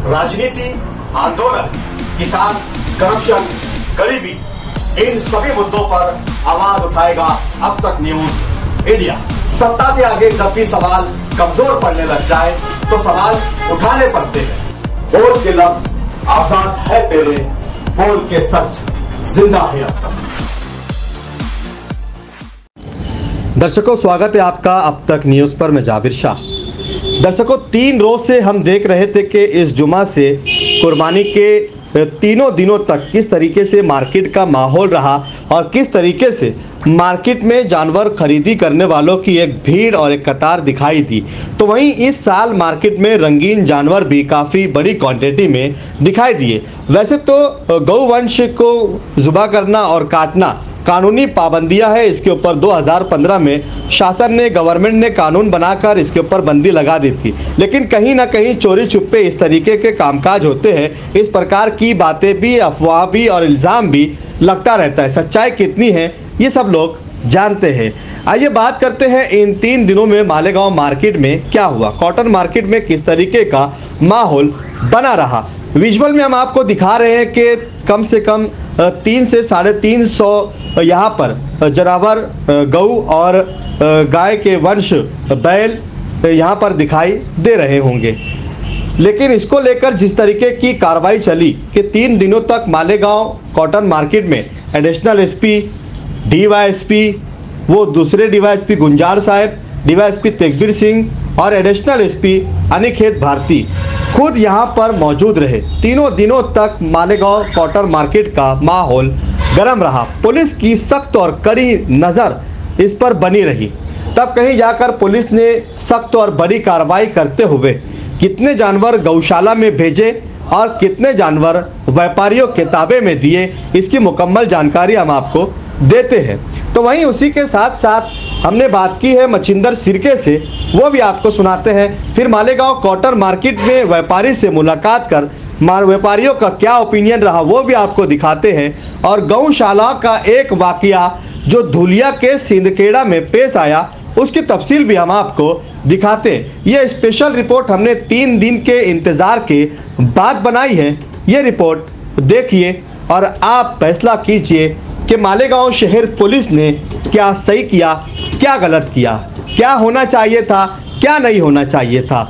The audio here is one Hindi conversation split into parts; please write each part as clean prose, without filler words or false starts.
राजनीति, आंदोलन, किसान, करप्शन, गरीबी, इन सभी मुद्दों पर आवाज उठाएगा अब तक न्यूज इंडिया। सत्ता के आगे जब भी सवाल कमजोर पड़ने लग जाए तो सवाल उठाने पड़ते हैं। बोल के लफ्ज आजाद है तेरे, बोल के सच जिंदा है अब तक। दर्शकों, स्वागत है आपका अब तक न्यूज़ पर। मैं जाबिर शाह। दर्शकों, 3 रोज से हम देख रहे थे कि इस जुमा से कुर्बानी के तीनों दिनों तक किस तरीके से मार्केट का माहौल रहा और किस तरीके से मार्केट में जानवर खरीदी करने वालों की एक भीड़ और एक कतार दिखाई दी। तो वहीं इस साल मार्केट में रंगीन जानवर भी काफ़ी बड़ी क्वांटिटी में दिखाई दिए। वैसे तो गौवंश को ज़ुबा करना और काटना कानूनी पाबंदियां है, इसके ऊपर 2015 में शासन ने, गवर्नमेंट ने कानून बनाकर इसके ऊपर बंदी लगा दी थी। लेकिन कहीं ना कहीं चोरी छुपे इस तरीके के कामकाज होते हैं। इस प्रकार की बातें भी, अफवाह भी और इल्ज़ाम भी लगता रहता है। सच्चाई कितनी है ये सब लोग जानते हैं। आइए बात करते हैं इन 3 दिनों में मालेगांव मार्केट में क्या हुआ, कॉटन मार्केट में किस तरीके का माहौल बना रहा। विजुअल में हम आपको दिखा रहे हैं कि कम से कम 3 से 350 यहाँ पर जानवर, गऊ और गाय के वंश, बैल यहाँ पर दिखाई दे रहे होंगे। लेकिन इसको लेकर जिस तरीके की कार्रवाई चली कि 3 दिनों तक मालेगांव कॉटन मार्केट में एडिशनल एसपी, डीवाईएसपी, वो दूसरे डीवाईएसपी गुंजार साहब, डीवाईएसपी तेगबीर सिंह और एडिशनल एसपी अनिकेत भारती खुद यहाँ पर मौजूद रहे। तीनों दिनों तक मालेगांव कॉटन मार्केट का माहौल गर्म रहा। पुलिस की सख्त और कड़ी नज़र इस पर बनी रही। तब कहीं जाकर पुलिस ने सख्त और बड़ी कार्रवाई करते हुए कितने जानवर गौशाला में भेजे और कितने जानवर व्यापारियों के ताबे में दिए, इसकी मुकम्मल जानकारी हम आपको देते हैं। तो वहीं उसी के साथ साथ हमने बात की है मच्छिंदर सिरके से, वो भी आपको सुनाते हैं। फिर मालेगांव कॉटन मार्केट में व्यापारी से मुलाकात कर व्यापारियों का क्या ओपिनियन रहा वो भी आपको दिखाते हैं। और गौशाला का एक वाकया जो धुलिया के सिंदखेड़ा में पेश आया उसकी तफसील भी हम आपको दिखाते हैं। ये स्पेशल रिपोर्ट हमने 3 दिन के इंतज़ार के बाद बनाई है। ये रिपोर्ट देखिए और आप फैसला कीजिए कि मालेगांव शहर पुलिस ने क्या सही किया, क्या गलत किया, क्या होना चाहिए था, क्या नहीं होना चाहिए था।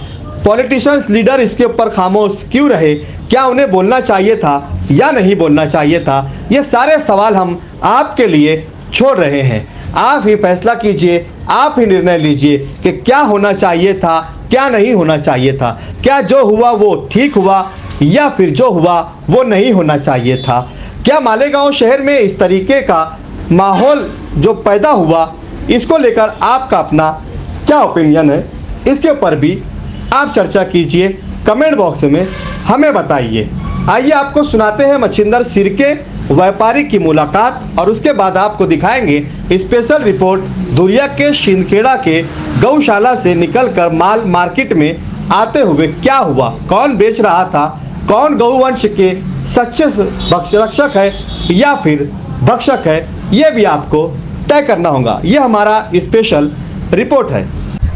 पॉलिटिशियंस, लीडर इसके ऊपर खामोश क्यों रहे, क्या उन्हें बोलना चाहिए था या नहीं बोलना चाहिए था। ये सारे सवाल हम आपके लिए छोड़ रहे हैं। आप ही फैसला कीजिए, आप ही निर्णय लीजिए कि क्या होना चाहिए था, क्या नहीं होना चाहिए था। क्या जो हुआ वो ठीक हुआ या फिर जो हुआ वो नहीं होना चाहिए था। क्या मालेगांव शहर में इस तरीके का माहौल जो पैदा हुआ, इसको लेकर आपका अपना क्या ओपिनियन है, इसके ऊपर भी आप चर्चा कीजिए, कमेंट बॉक्स में हमें बताइए। आइए आपको सुनाते हैं मच्छिंदर सिरके व्यापारी की मुलाकात और उसके बाद आपको दिखाएंगे स्पेशल रिपोर्ट धुलिया के सिंदखेड़ा के गौशाला से निकलकर माल मार्केट में आते हुए क्या हुआ, कौन बेच रहा था, कौन गौवंश के सच्चे रक्षक है या फिर भक्षक है, ये भी आपको तय करना होगा। ये हमारा स्पेशल रिपोर्ट है।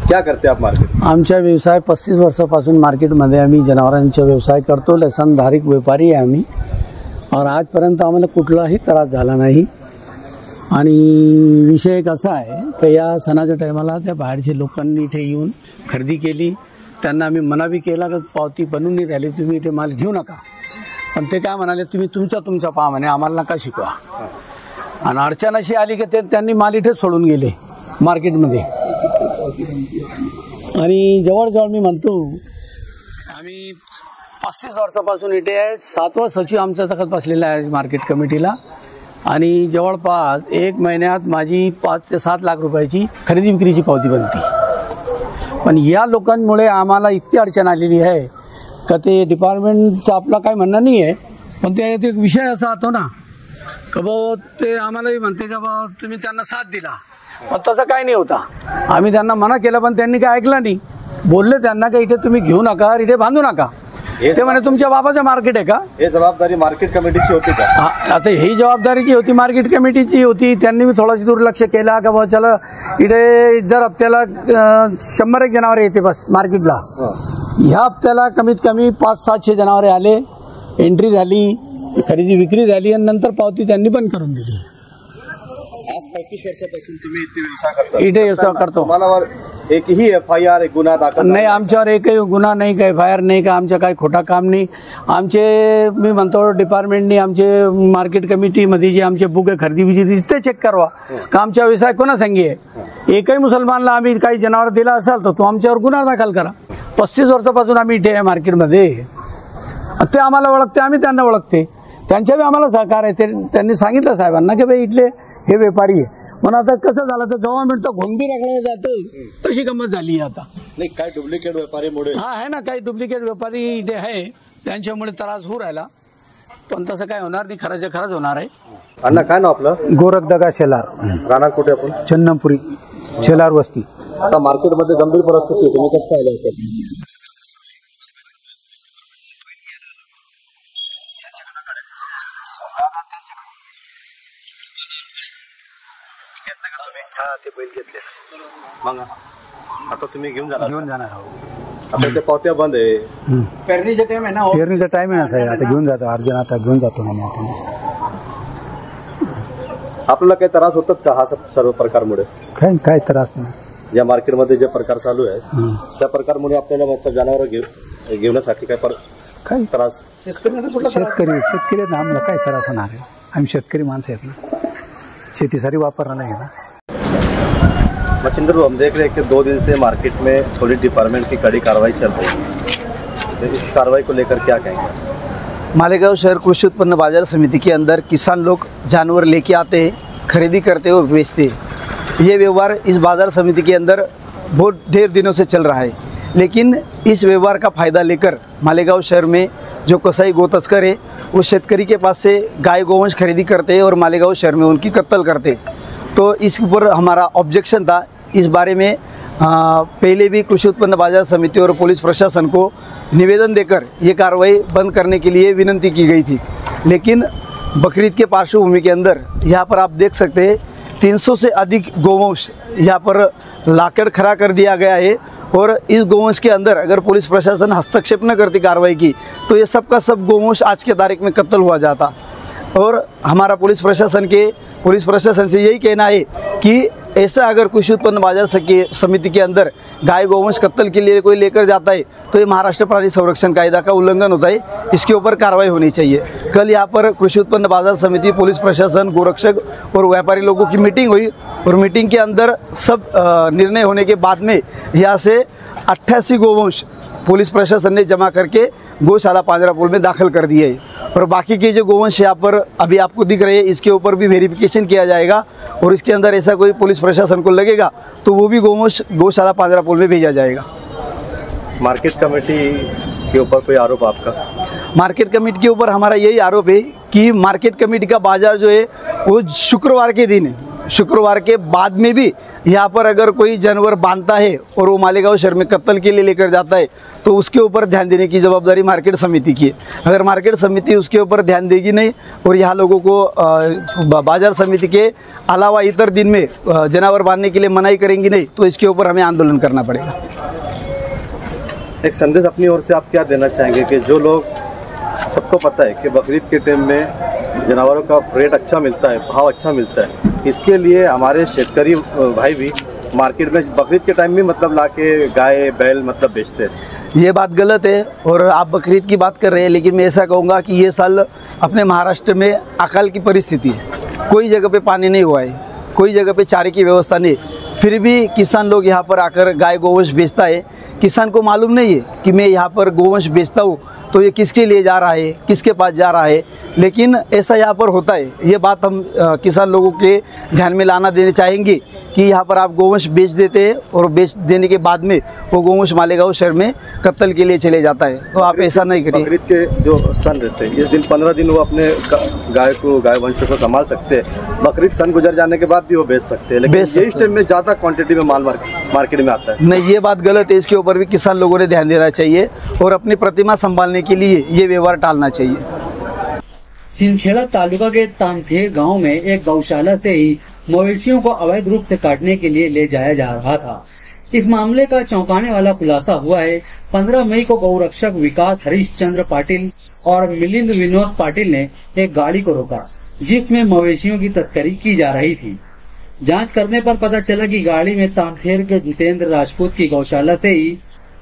क्या करते आप मार्केट? आमचा व्यवसाय 35 वर्षापासून मार्केटमध्ये आम्ही जनावरांचा व्यवसाय करतो। लसणधारक व्यापारी आहे आम्ही और आजपर्यंत आम्हाला कुठलाही त्रास झाला नाही। आणि विषय एक असा आहे की या सणाच्या टायमाला त्या बाहेरच्या लोकांनी इथे येऊन खरेदी केली, त्यांना आम्ही मना भी केला की पावती बनवून नाही राहिली, तुम्ही इथे माल घेऊ नका। पण ते काय म्हणाले, तुम्ही तुमचा पहा म्हणे, आम्हाला नका शिकवा। आणि अडचण अशी आली की त्यांनी माल इथे सोडून गेले मार्केटमध्ये। आणि जवळजवळ मी म्हणतो आम्ही 35 वर्षापासून इथे आहे। 7वा सचिव आमचा तखत बसलेला आहे मार्केट कमिटीला। आणि जवळपास 1 महिन्यात माझी 5 ते 7 लाख रुपयाची खरेदी विक्रीची पावती बनती। पण या लोकांमुळे आम्हाला इतकी अडचण आलेली आहे का ते डिपार्टमेंटचा आपला काय म्हणणं नाही आहे, पण ते एक विषय असा होतो ना का भाऊ ते आम्हालाही म्हणते का भाऊ तुम्ही त्यांना साथ दिला, पण तसं काही नाही होता। आम्ही त्यांना मना केलं पण त्यांनी काय ऐकलं नाही। बोलले त्यांना की इथे तुम्ही घेऊ नका, इथे बांधू नका। ते म्हणे तुमच्या बाबाचं मार्केट आहे का? हे जबाबदारी मार्केट कमिटीची होती का? आता ही जबाबदारी जी होती मार्केट कमिटीची होती। त्यांनी मी थोडंसं दुर्लक्ष केला का बाबा चला इथे दर हप्त्याला 100 जनावर येते बस मार्केटला। ह्या हप्त्याला कमीत कमी 500-700 जनावरे आले, एंट्री झाली, खरेदी विक्री झाली आणि नंतर पावती त्यांनी बंद करून दिली. आज 35 वर्षापासून तुम्ही इथे व्यवसाय करता. इथे व्यवसाय करतो. तुम्हाला एकही FIR एक गुन्हा दाखल नाही, आमच्यावर एकही गुन्हा नाही, काही FIR नाही, का आमच्या काही खोटा काम नाही. आमचे मी म्हणतो डिपार्टमेंटनी आमचे मार्केट कमिटीमध्ये जे आमचे बुक आहे खरेदी विक्री ते चेक करवा का आमचा व्यवसाय कोणा संगी आहे. एकही मुसलमानला आम्ही काही जनावर दिला असाल तर तो आमच्यावर गुन्हा दाखल करा. 35 वर्षापासून आम्ही इथे आहे मार्केटमध्ये. ते आम्हाला ओळखते, आम्ही त्यांना ओळखते. त्यांच्या बी आम्हाला सहकार आहे. त्यांनी सांगितलं साहेबांना की भाई इथले हे व्यापारी आहे. पण आता कसं झालं तर गव्हर्नमेंट तर घोंबी रगडलं जातं तशी गंमत झाली आता. नाही, काय डुप्लिकेट व्यापारीमुळे हा आहे ना, काही डुप्लिकेट व्यापारी इथे आहे, त्यांच्यामुळे त्रास होऊ राहिला. पण तसं काय होणार नाही, खरंच खरंच होणार आहे. अण्णा काय नाव आपलं? गोरखदगा शेलार, राहणार कुठे आपण? चन्नमपुरी शेलार वस्ती. आता मार्केटमध्ये गंभीर परिस्थिती आहे, तुम्ही कसं पाहिलं होतं? मग आता तुम्ही घेऊन जाणार आता ते पावत्या बंद आहे. पेरणीचा टाइम आहे ना, पेरणीचा टाइम आहे ना साहेब. आता घेऊन जातो अर्जन, आता घेऊन जातो म्हणे. आता आपल्याला काही त्रास होतात का हा सर्व प्रकारमुळे? काय त्रास नाही. या मार्केटमध्ये जे प्रकार चालू आहे त्या प्रकारमुळे आपल्याला मतलब जनावर घेण्यासाठी काय त्रास? शेतकरी ना, आम्हाला काय त्रास होणार आहे? आम्ही शेतकरी माणसं आहेत ना, शेतीसाठी वापरणार नाही ना. मच्छिंद्र, हम देख रहे हैं कि 2 दिन से मार्केट में पुलिस डिपार्टमेंट की कड़ी कार्रवाई चल रही है, तो इस कार्रवाई को लेकर क्या कहेंगे? मालेगांव शहर कृषि उत्पन्न बाजार समिति के अंदर किसान लोग जानवर लेके आते हैं, खरीदी करते हैं और बेचते हैं. ये व्यवहार इस बाजार समिति के अंदर बहुत ढेर दिनों से चल रहा है. लेकिन इस व्यवहार का फ़ायदा लेकर मालेगांव शहर में जो कसाई गो तस्कर है वो शेतकरी के पास से गाय गोवंश खरीदी करते हैं और मालेगांव शहर में उनकी कत्ल करते हैं. तो इस पर हमारा ऑब्जेक्शन था. इस बारे में पहले भी कृषि उत्पन्न बाजार समिति और पुलिस प्रशासन को निवेदन देकर ये कार्रवाई बंद करने के लिए विनती की गई थी. लेकिन बकरीद के पार्श्वभूमि के अंदर यहाँ पर आप देख सकते हैं 300 से अधिक गोवंश यहाँ पर लाकर खड़ा कर दिया गया है. और इस गोवंश के अंदर अगर पुलिस प्रशासन हस्तक्षेप न करती कार्रवाई की तो ये सब का सब गोवंश आज के तारीख में कत्ल हुआ जाता. और हमारा पुलिस प्रशासन से यही कहना है कि ऐसा अगर कृषि उत्पन्न बाजार समिति के अंदर गाय गोवंश कत्ल के लिए कोई लेकर जाता है तो ये महाराष्ट्र प्राणी संरक्षण कायदा का उल्लंघन होता है. इसके ऊपर कार्रवाई होनी चाहिए. कल यहाँ पर कृषि उत्पन्न बाजार समिति, पुलिस प्रशासन, गोरक्षक और व्यापारी लोगों की मीटिंग हुई और मीटिंग के अंदर सब निर्णय होने के बाद में यहाँ से 88 गोवंश पुलिस प्रशासन ने जमा करके गौशाला पांजरापुल में दाखिल कर दिए है. और बाकी के जो गोवंश यहाँ पर अभी आपको दिख रहे हैं इसके ऊपर भी वेरिफिकेशन किया जाएगा और इसके अंदर ऐसा कोई पुलिस प्रशासन को लगेगा तो वो भी गोवंश गौशाला पांजरापुल में भेजा जाएगा. मार्केट कमेटी के ऊपर कोई आरोप आपका? मार्केट कमेटी के ऊपर हमारा यही आरोप है कि मार्केट कमेटी का बाजार जो है वो शुक्रवार के दिन है. शुक्रवार के बाद में भी यहाँ पर अगर कोई जानवर बांधता है और वो मालेगांव शहर में कत्ल के लिए लेकर जाता है तो उसके ऊपर ध्यान देने की जवाबदारी मार्केट समिति की है. अगर मार्केट समिति उसके ऊपर ध्यान देगी नहीं और यहाँ लोगों को बाजार समिति के अलावा इतर दिन में जानवर बांधने के लिए मनाही करेंगी नहीं तो इसके ऊपर हमें आंदोलन करना पड़ेगा. एक संदेश अपनी ओर से आप क्या देना चाहेंगे कि जो लोग, सबको पता है कि बकरीद के टाइम में जानवरों का रेट अच्छा मिलता है, भाव अच्छा मिलता है, इसके लिए हमारे शेतकरी भाई भी मार्केट में बकरीद के टाइम में मतलब लाके गाय बैल मतलब बेचते हैं. ये बात गलत है और आप बकरीद की बात कर रहे हैं, लेकिन मैं ऐसा कहूँगा कि ये साल अपने महाराष्ट्र में अकाल की परिस्थिति है. कोई जगह पे पानी नहीं हुआ है, कोई जगह पे चारे की व्यवस्था नहीं, फिर भी किसान लोग यहाँ पर आकर गाय गोवंश बेचता है. किसान को मालूम नहीं है कि मैं यहाँ पर गोवंश बेचता हूँ तो ये किसके लिए जा रहा है, किसके पास जा रहा है, लेकिन ऐसा यहाँ पर होता है. ये बात हम किसान लोगों के ध्यान में लाना देना चाहेंगे कि यहाँ पर आप गोवंश बेच देते हैं और बेच देने के बाद में वो गोवंश मालेगांव शहर में कत्ल के लिए चले जाता है. तो आप ऐसा नहीं करिए. बकरीद के जो सन रहते हैं इस दिन 15 दिन वो अपने गाय वंश को संभाल सकते हैं. बकरीद सन गुजर जाने के बाद भी वो बेच सकते हैं, लेकिन इस टाइम में ज़्यादा क्वांटिटी में माल मार्केट में आता है. नहीं, ये बात गलत है. इसके ऊपर भी किसान लोगों ने ध्यान देना चाहिए और अपनी प्रतिमा संभालने के लिए ये व्यवहार टालना चाहिए. हिंदखेड़ा तालुका के तामथेर गांव में एक गौशाला से ही मवेशियों को अवैध रूप से काटने के लिए ले जाया जा रहा था. इस मामले का चौंकाने वाला खुलासा हुआ है। 15 मई को गौरक्षक विकास हरिश्चंद्र पाटिल और मिलिंद विनोद पाटिल ने एक गाड़ी को रोका जिसमें मवेशियों की तस्करी की जा रही थी। जांच करने पर पता चला कि गाड़ी में तामखेर के जितेंद्र राजपूत की गौशाला से ही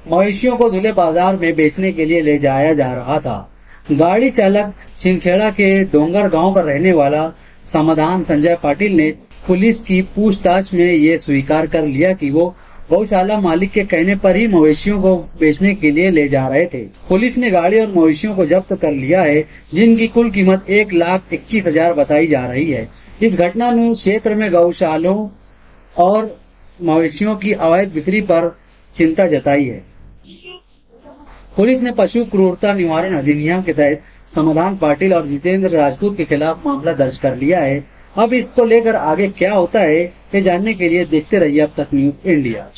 मवेशियों को धुले बाजार में बेचने के लिए ले जाया जा रहा था। गाड़ी चालक छिंदखेड़ा के डोंगर गांव का रहने वाला समाधान संजय पाटिल ने पुलिस की पूछताछ में ये स्वीकार कर लिया कि वो गौशाला मालिक के कहने पर ही मवेशियों को बेचने के लिए ले जा रहे थे। पुलिस ने गाड़ी और मवेशियों को जब्त कर लिया है, जिनकी कुल कीमत 1,21,000 बताई जा रही है। इस घटना ने क्षेत्र में गौशालों और मवेशियों की अवैध बिक्री पर चिंता जताई है। पुलिस ने पशु क्रूरता निवारण अधिनियम के तहत समाधान पाटिल और जितेंद्र राजपूत के खिलाफ मामला दर्ज कर लिया है। अब इसको लेकर आगे क्या होता है ये जानने के लिए देखते रहिए अब तक न्यूज इंडिया।